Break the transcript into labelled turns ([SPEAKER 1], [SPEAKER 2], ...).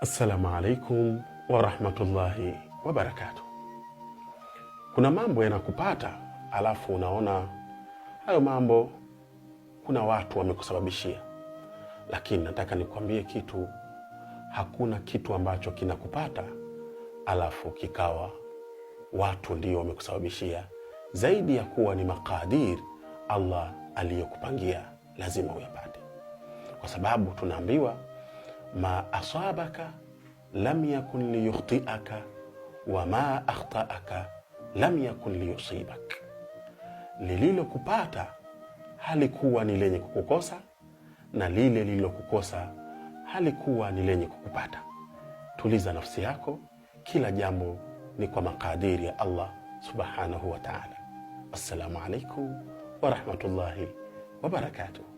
[SPEAKER 1] Assalamu alaikum wa rahmatullahi wa barakatuh. Kuna mambo yanakupata alafu unaona hayo mambo kuna watu wamekusababishia, lakini nataka nikwambie kitu. Hakuna kitu ambacho kinakupata alafu kikawa watu ndio wamekusababishia, zaidi ya kuwa ni makadir Allah aliyokupangia lazima uyapate, kwa sababu tunaambiwa ma asabaka lam yakun liyukhtiaka wa ma akhtaaka lam yakun liyusibak. Lililokupata halikuwa ni lenye kukukosa, na lile lililokukosa halikuwa ni lenye kukupata. Tuliza nafsi yako, kila jambo ni kwa makadiri ya Allah subhanahu wa ta'ala. Assalamu alaikum wa rahmatullahi wa barakatuh.